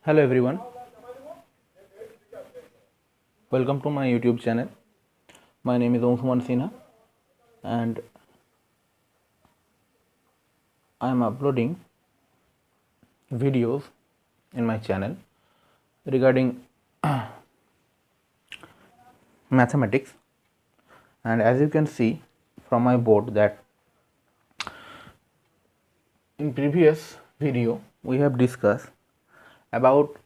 Hello everyone, welcome to my YouTube channel. My name is Omsuman Sinha and I am uploading videos in my channel regarding mathematics, and as you can see from my board that in previous video we have discussed about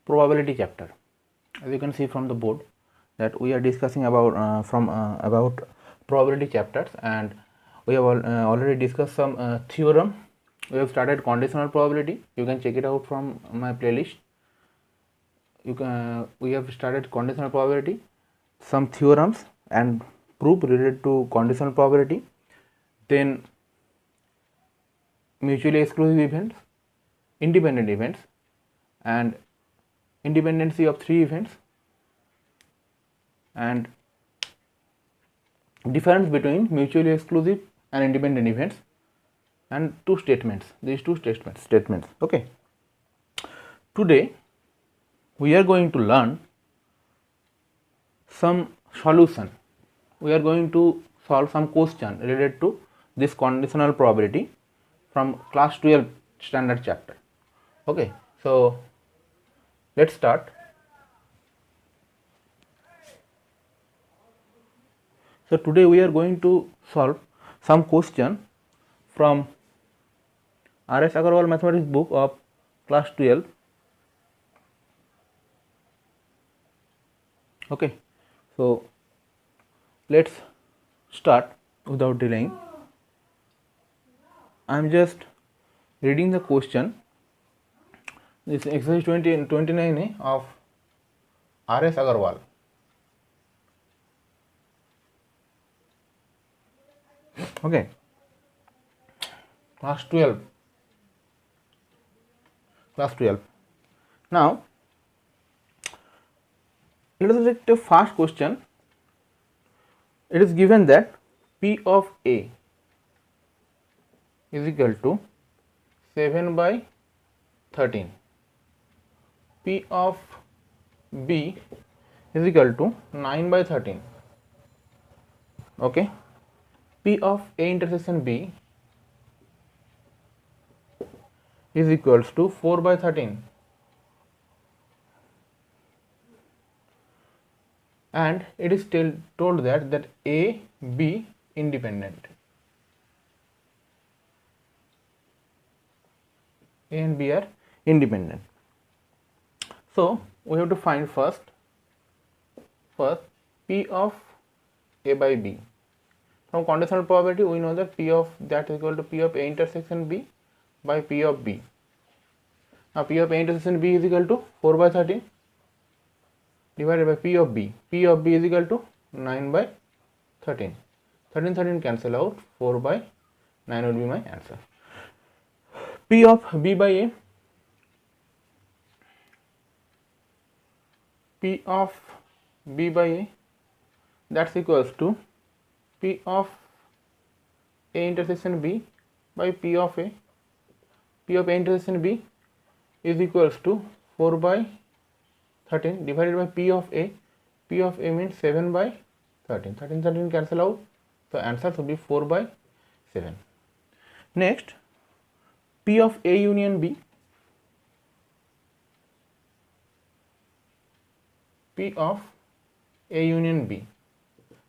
probability chapter. As you can see from the board that we are discussing about about probability chapters, and we have already discussed some theorem. We have started conditional probability. You can check it out from my playlist. We have started conditional probability, some theorems and proof related to conditional probability, then mutually exclusive events, independent events, and independency of three events, and difference between mutually exclusive and independent events, and two statements, these two statements. Okay, today we are going to learn some solution. We are going to solve some question related to this conditional probability from class 12 standard chapter. Okay, so let's start. So today we are going to solve some question from R.S. Agarwal mathematics book of class 12. Okay, so let's start without delaying. I am just reading the question. This is exercise 29A of R.S. Agarwal. Okay, class 12. Now let us take the first question. It is given that P of A is equal to 7 by 13. P of B is equal to 9 by 13. Okay, P of A intersection B is equals to 4 by 13, and it is still told that A, B independent. A and B are independent. So we have to find first P of A by B. From conditional probability we know that P of that is equal to P of A intersection B by P of B. Now P of A intersection B is equal to 4 by 13 divided by P of B. P of B is equal to 9 by 13. 13 cancel out, 4 by 9 would be my answer. P of B by A, P of B by A, that's equals to P of A intersection B by P of A. P of A intersection B is equals to 4 by 13 divided by P of A. P of A means 7 by 13. 13 cancel out, so answer should be 4 by 7. Next, P of A union B. P of A union B.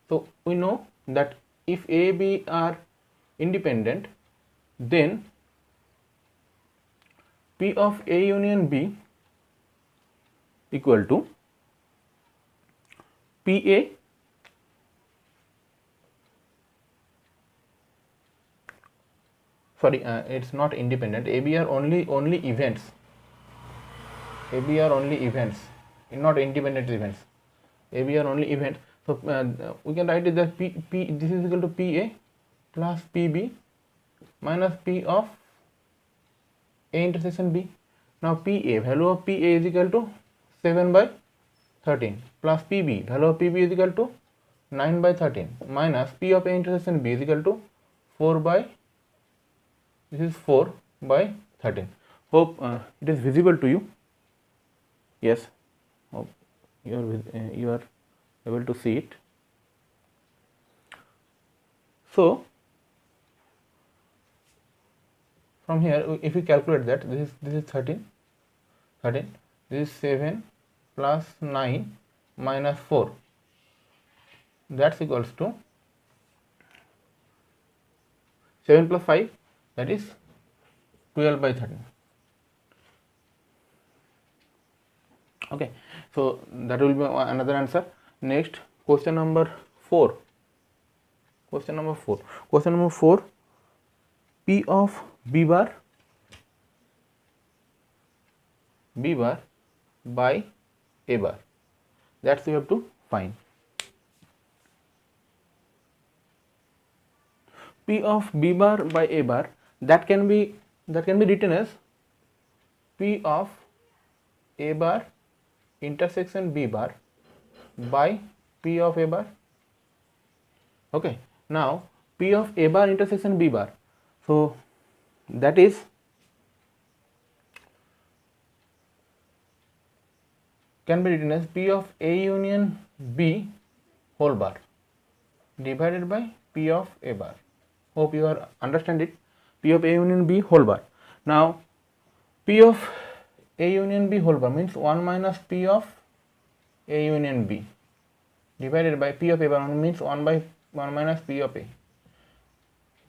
So we know that if A, B are independent, then P of A union B equal to PA it's not independent. AB are only events. AB are only events, not independent events. AB are only events. So we can write it that P this is equal to PA plus PB minus P of A intersection B. Now PA, value of PA is equal to 7 by 13 plus PB, value of PB is equal to 9 by 13 minus P of A intersection B is equal to 4 by, this is 4 by 13. Hope it is visible to you. Yes, hope you are able to see it. So from here, if we calculate that, this is 13, this is 7 plus 9 minus 4, that's equals to 7 plus 5, that is 12 by 13. Okay, so that will be another answer. Next, question number 4. Question number 4, P of B bar by A bar, that's you have to find. P of B bar by A bar, that can be written as P of A bar intersection B bar by P of A bar. Okay, now P of A bar intersection B bar, so that is can be written as P of A union B whole bar divided by P of A bar. Hope you are understand it. P of A union B whole bar. Now P of A union B whole bar means 1 minus P of A union B divided by P of A bar means 1 minus P of A.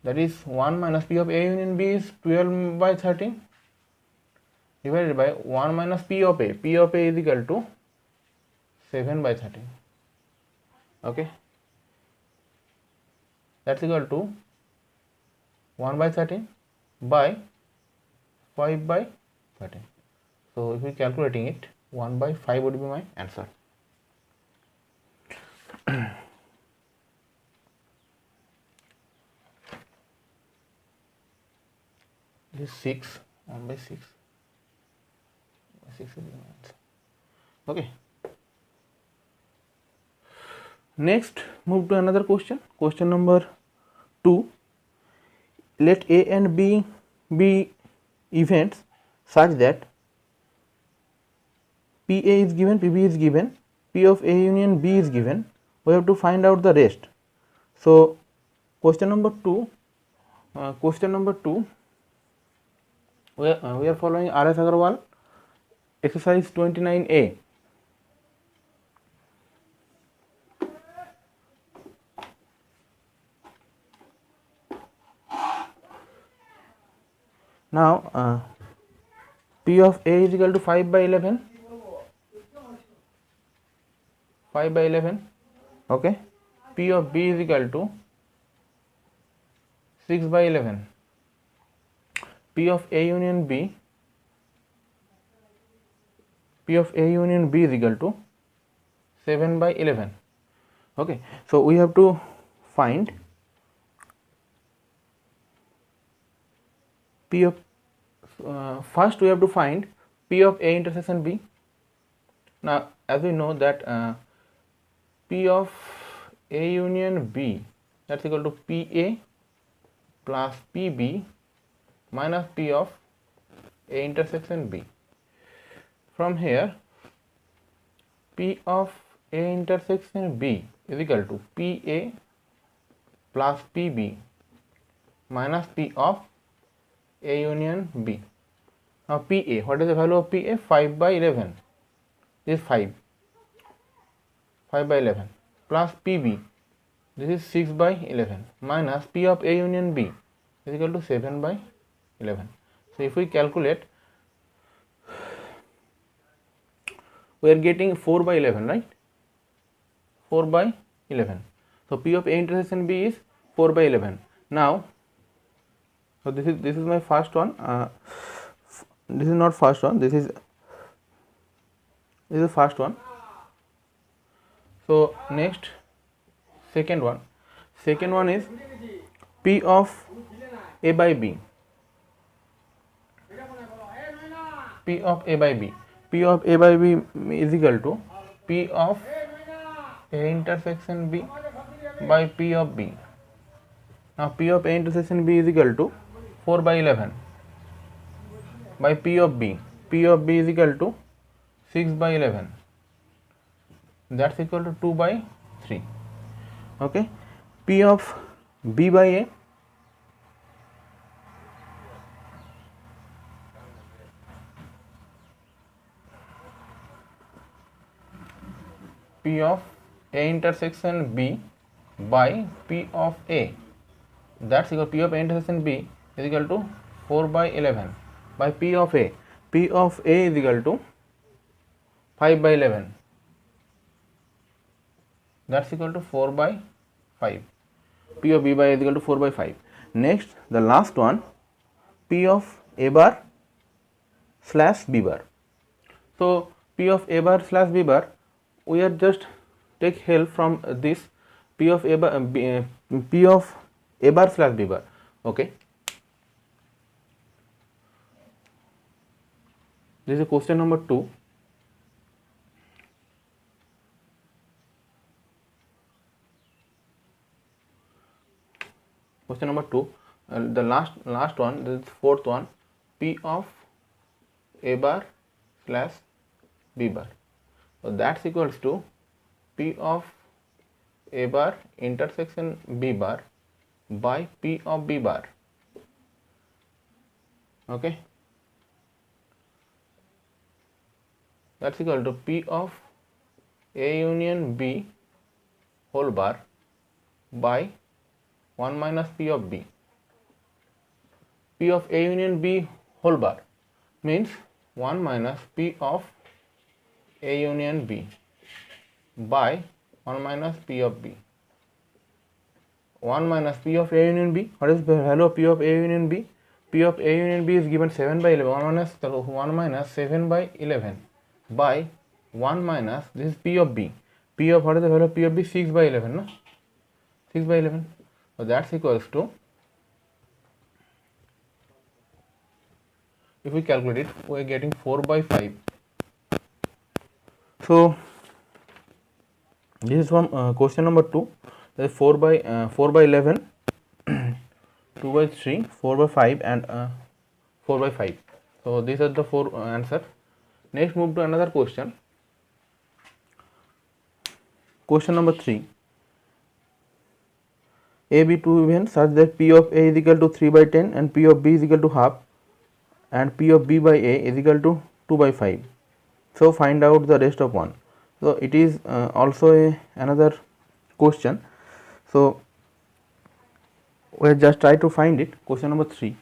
That is 1 minus P of A union B is 12 by 13 divided by 1 minus P of A. P of A is equal to 7 by 13. Okay, that's equal to 1 by 13 by 5 by 13. So if we calculating it, 1 by 5 would be my answer. This is 6, 1 by 6. 6 will be my answer. Okay. Next, move to another question. Question number 2. Let A and B be events such that PA is given, PB is given, P of A union B is given. We have to find out the rest. So question number 2. We are following R.S. Agarwal exercise 29A. Now P of A is equal to 5 by 11. 5 by 11. Okay. P of B is equal to 6 by 11. P of A union B is equal to 7 by 11. Okay, so we have to find P of first we have to find P of A intersection B. Now as we know that P of A union B, that's equal to PA plus PB minus P of A intersection B. From here, P of A intersection B is equal to PA plus PB minus P of A union B. Now PA, what is the value of PA? 5 by 11. This is 5 by 11 plus PB, this is 6 by 11 minus P of A union B is equal to 7 by 11. So if we calculate, we are getting 4 by 11, right? 4 by 11. So P of A intersection B is 4 by 11. Now, so this is my first one. This is not first one. This is the first one. So next, second one. Second one is P of A by B. P of A by B. P of A by B is equal to P of A intersection B by P of B. Now P of A intersection B is equal to 4 by 11. by P of B. P of B is equal to 6 by 11. That's equal to 2 by 3. Okay. P of B by A. P of A intersection B by P of A. That's equal to P of A intersection B is equal to 4 by 11 by P of A. P of A is equal to 5 by 11. That's equal to 4 by 5. P of B by A is equal to 4 by 5. Next, the last one, P of A bar slash B bar. So, P of A bar slash B bar, we are just take help from this P of A bar, P of A bar slash B bar. Okay. This is question number 2. Question number 2, the last one, this is fourth one, P of A bar slash B bar. So that's equals to P of A bar intersection B bar by P of B bar. Okay. That's equal to P of A union B whole bar by 1 minus P of B. P of A union B whole bar means 1 minus P of A union B by 1 minus P of B. 1 minus P of A union B. What is the value of P of A union B? P of A union B is given 7 by 11. 1 minus 7 by 11 by 1 minus, this is P of B. P of, what is the value of P of B? 6 by 11. No? 6 by 11. So that's equals to, if we calculate it, we are getting 4 by 5. So this is from question number 2. That is 4 by 11, 2 by 3, 4 by 5, and 4 by 5. So these are the 4 answer. Next, move to another question. Question number 3. A be two events such that P of A is equal to 3 by 10 and P of B is equal to half and P of B by A is equal to 2 by 5. So find out the rest of one. So it is also another question. So we will just try to find it. Question number 3.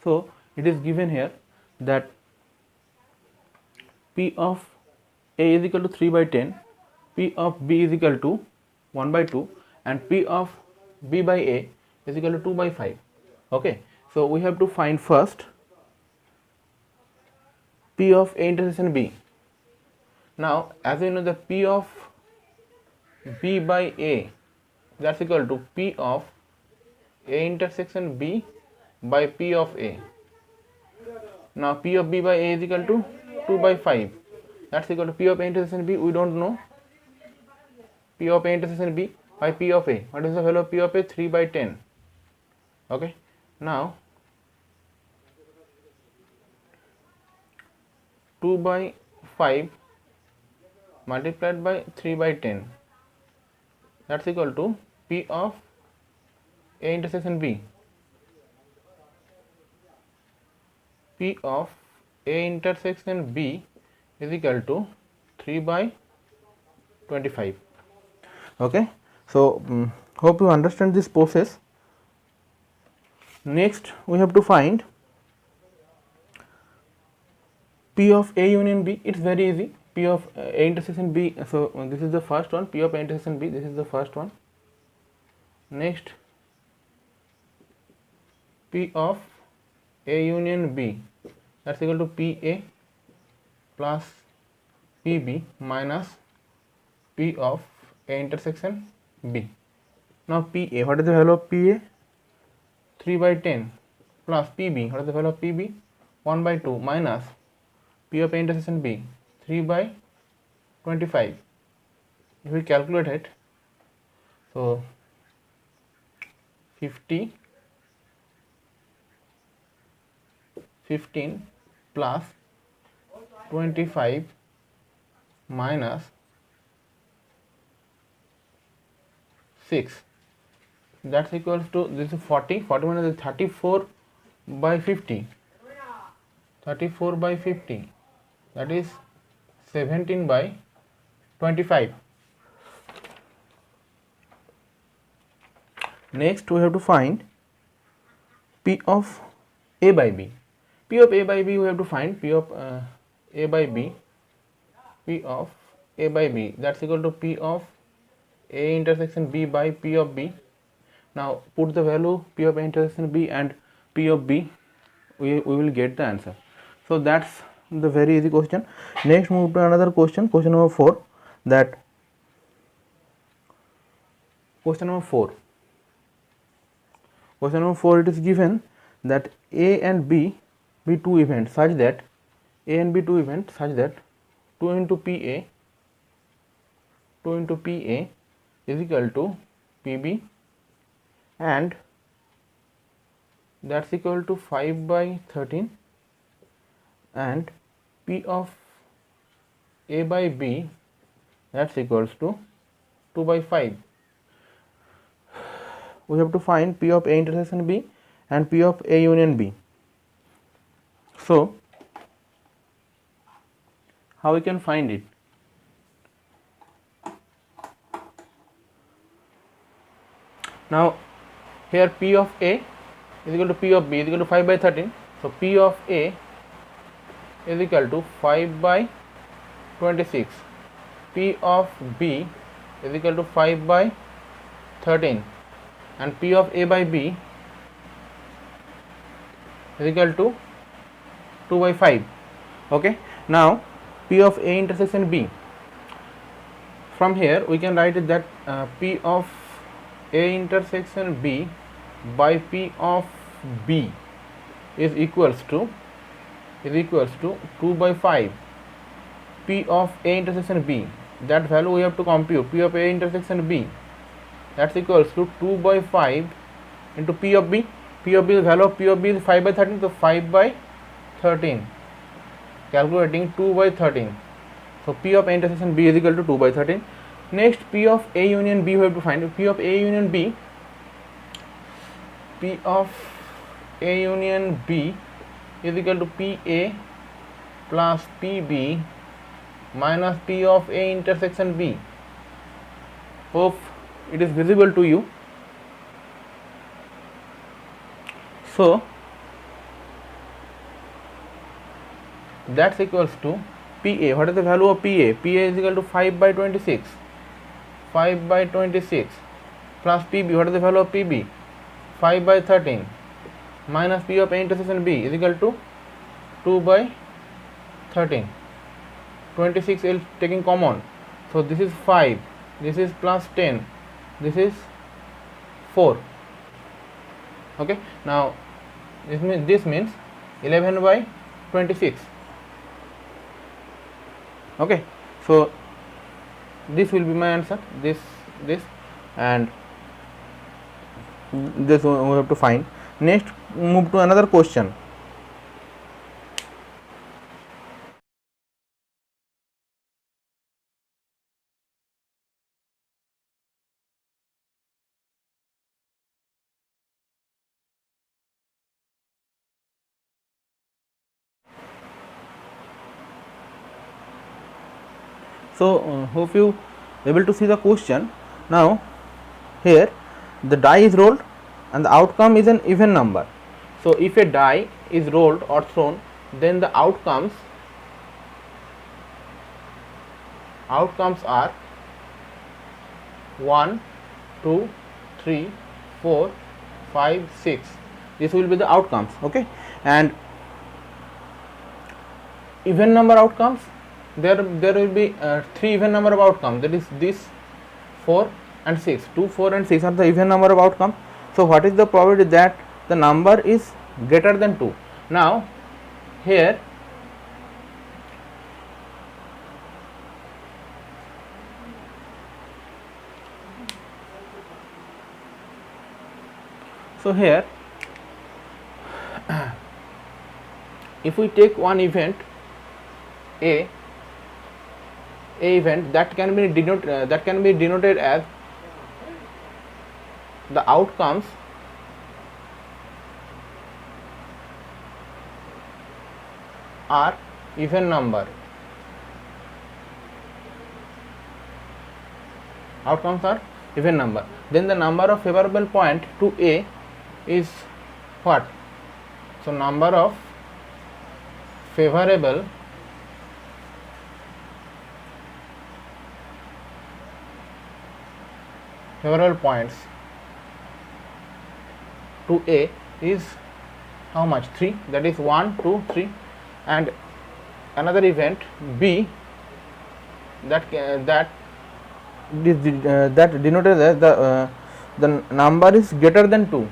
So it is given here that P of A is equal to 3 by 10, P of B is equal to 1 by 2 and P of B by A is equal to 2 by 5. Okay. So we have to find first P of A intersection B. Now as we know, the P of B by A, that's equal to P of A intersection B by P of A. Now P of B by A is equal to 2 by 5. That's equal to P of A intersection B. We don't know. P of A intersection B by P of A. What is the value of P of A? 3 by 10. Okay. Now 2 by 5 multiplied by 3 by 10. That's equal to P of A intersection B. P of A intersection B is equal to 3 by 25. Okay. So hope you understand this process. Next we have to find P of A union B. It's very easy. P of A intersection B. So this is the first one. P of A intersection B. This is the first one. Next P of A union B. That's equal to PA plus PB minus P of A intersection B. Now PA, what is the value of PA? 3 by 10 plus PB, what is the value of PB? 1 by 2 minus P of A intersection B, 3 by 25. If we calculate it, so 50 15 plus 25 minus 6, that's equals to, this is 40 minus 34 by 50, 34 by 50, that is 17 by 25. Next we have to find P of A by B. P of A by B, we have to find P of A by B, P of A by B, that's equal to P of A intersection B by P of B. Now put the value P of A intersection B and P of B, we will get the answer. So that's the very easy question. Next move to another question, question number 4. That question number 4, it is given that A and B be two events such that 2 into PA is equal to PB, and that's equal to 5 by 13, and P of A by B, that's equals to 2 by 5. We have to find P of A intersection B and P of A union B. So how we can find it? Now here P of A is equal to P of B is equal to 5 by 13. So P of A is equal to 5 by 26. P of B is equal to 5 by 13, and P of A by B is equal to 2 by 5. Okay. Now P of A intersection B, from here we can write it that P of A intersection B by P of B is equals to 2 by 5. P of A intersection B, that value we have to compute. P of A intersection B, that's equals to 2 by 5 into P of B. P of B, the value of P of B is 5 by 13, so 5 by 13, calculating 2 by 13. So P of A intersection B is equal to 2 by 13. Next, P of A union B we have to find. P of A union B, P of A union B is equal to PA plus PB minus P of A intersection B. Hope it is visible to you. So that's equals to PA. What is the value of PA? PA is equal to 5 by 26. 5 by 26 plus PB. What is the value of PB? 5 by 13 minus P of A intersection B is equal to 2 by 13. 26 is taking common. So this is 5. This is plus 10. This is 4. Okay. Now this means 11 by 26. Okay. So this will be my answer. This and this we have to find. Next, move to another question. So hope you able to see the question. Now here the die is rolled and the outcome is an even number. So if a die is rolled or thrown, then the outcomes are 1, 2, 3, 4, 5, 6. This will be the outcomes. Okay. And even number outcomes, there will be 3 even number of outcomes, that is this 4 and 6. 2, 4 and 6 are the even number of outcomes. So what is the probability that the number is greater than 2? Now here So here if we take one event A event that can be denoted as the outcomes are even number. Outcomes are even number. Then the number of favorable point to A is what? So number of favorable points to A is how much? 3. That is 1, 2, 3. And another event B that denoted as the number is greater than 2.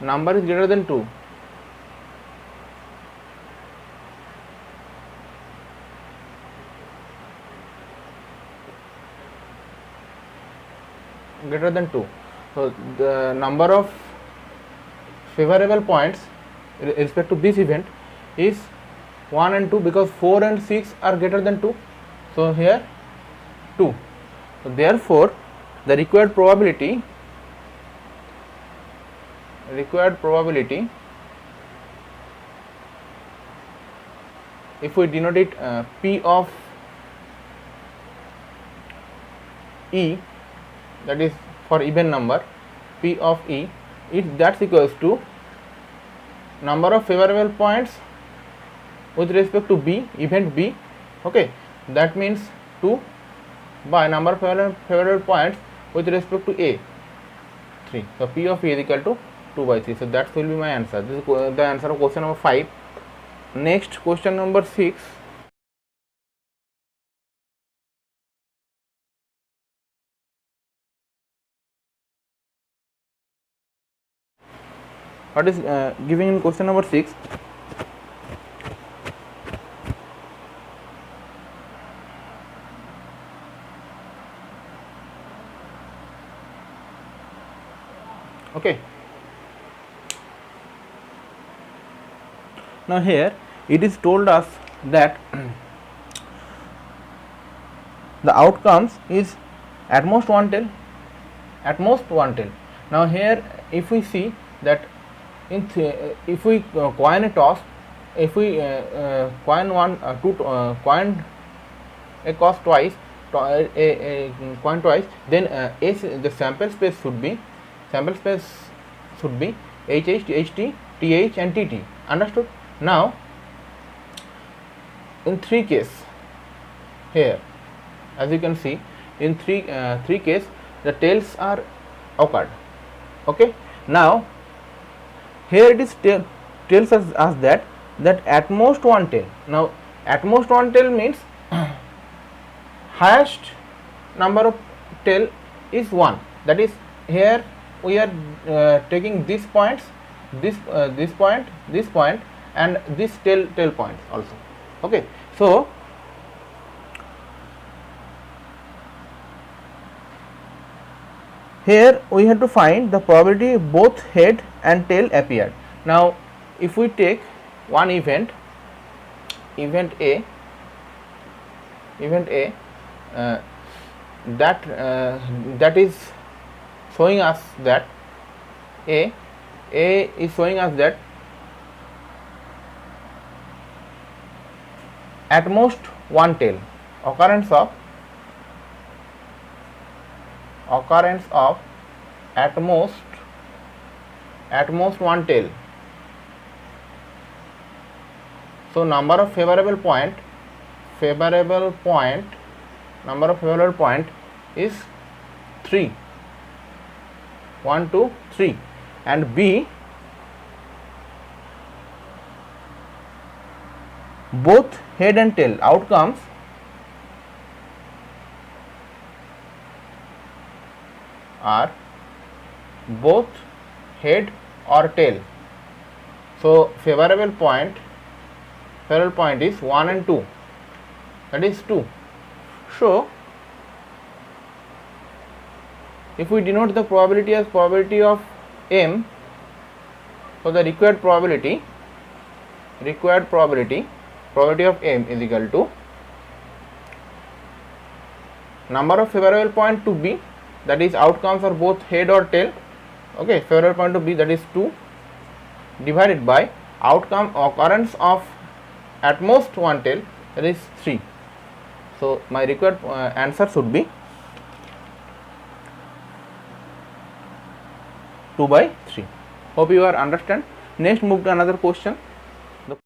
Number is greater than 2. Greater than 2. So the number of favorable points with respect to this event is 1 and 2, because 4 and 6 are greater than 2. So here 2. So therefore the required probability if we denote it P of E, that is for even number, P of E, that's equals to number of favorable points with respect to B, event B, okay, that means 2 by number of favorable points with respect to A, 3. So P of E is equal to 2 by 3. So that will be my answer. This is the answer of question number 5. Next, question number 6. What is given in question number 6? Okay. Now here it is told us that the outcomes is at most one tail. Now here if we see that if we coin a toss, if we coin coin a cost twice, a coin twice, then the sample space should be HH, HT, TH and TT. Understood? Now in 3 cases here, as you can see, in 3 cases the tails are occurred. Okay. Now here it is tells us that at most one tail. Now at most one tail means highest number of tail is 1. That is, here we are taking these points, this point, and this tail points also. Okay. So here we have to find the probability both head and tail appeared. Now if we take one event A, that is showing us that A is showing us that at most one tail, occurrence of at most one tail. So number of favorable point is 3, 1, 2, 3, and B both head and tail outcomes are both head or tail. So favorable point is 1 and 2, that is 2. So if we denote the probability as probability of m, so the required probability of m is equal to number of favorable point to B, that is outcomes for both head or tail. Okay, favorable point to B, that is 2, divided by outcome occurrence of at most one tail, that is 3. So my required answer should be 2/3. Hope you are understand. Next, move to another question. The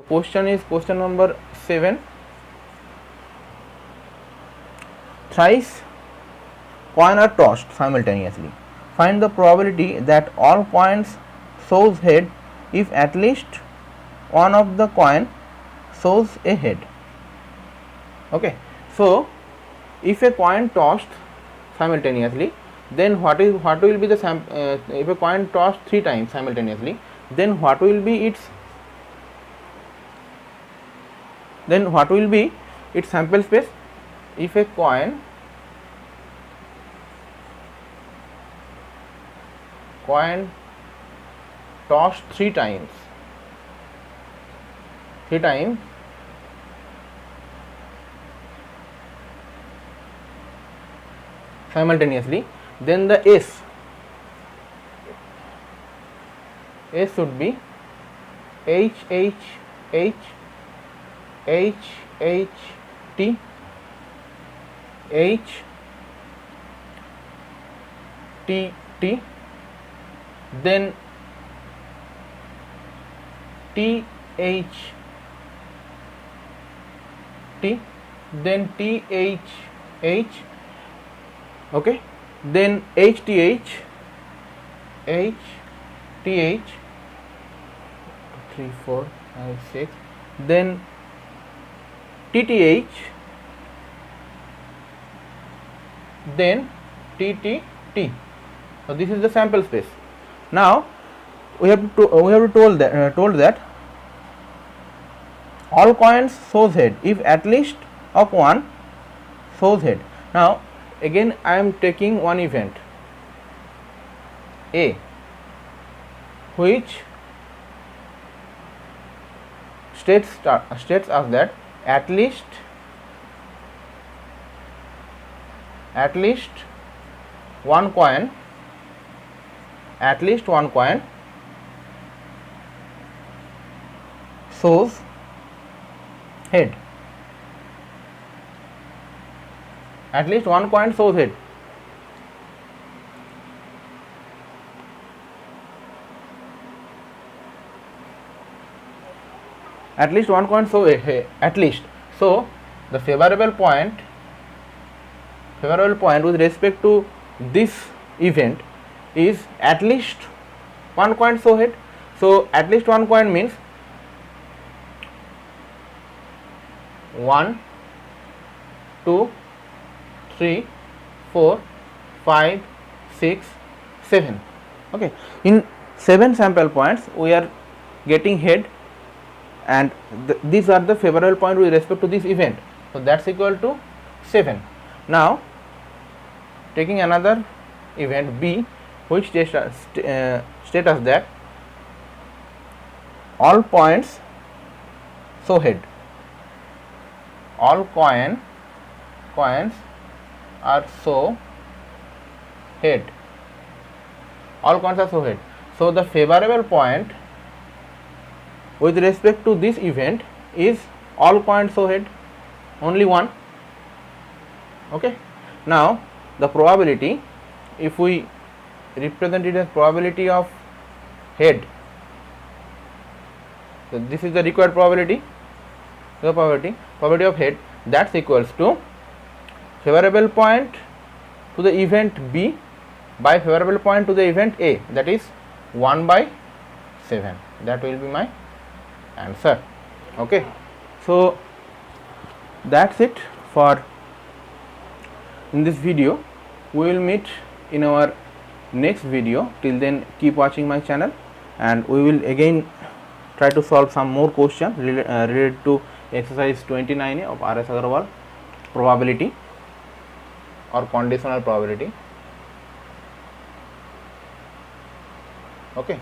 question is question number 7. Thrice coin are tossed simultaneously. Find the probability that all coins shows head if at least one of the coin shows a head. Okay, so if a coin tossed simultaneously, then what will be the if a coin tossed 3 times simultaneously, then what will be its sample space? If a coin tossed 3 times simultaneously, then the S should be H H H H H T H T T, then T H T, then T H H, okay, then H T H 3 4 5 6, then T T H, then T T T. So this is the sample space. Now we have told that all coins shows head if at least of one shows head. Now again I am taking one event A, which states us that at least one coin shows head. At least one coin shows head. At least one coin shows head. At least. So the favorable point with respect to this event is at least one coin show head. So at least one coin means 1 2 3 4 5 6 7. Okay, in 7 sample points we are getting head, and these are the favorable point with respect to this event. So that's equal to 7. Now taking another event B, which states us that all points show head. All coins are show head. All coins are show head. So the favorable point with respect to this event is all coins show head, only one. Okay. Now the probability, if we represent it as probability of head, so this is the required probability. The probability of head, that's equals to favorable point to the event B by favorable point to the event A, that is 1/7. That will be my answer. Okay, so that's it for in this video. We will meet in our next video. Till then, keep watching my channel, and we will again try to solve some more questions related to exercise 29 of RS Agarwal, probability or conditional probability. Okay,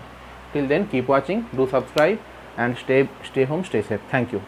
till then keep watching, do subscribe and stay home, stay safe. Thank you.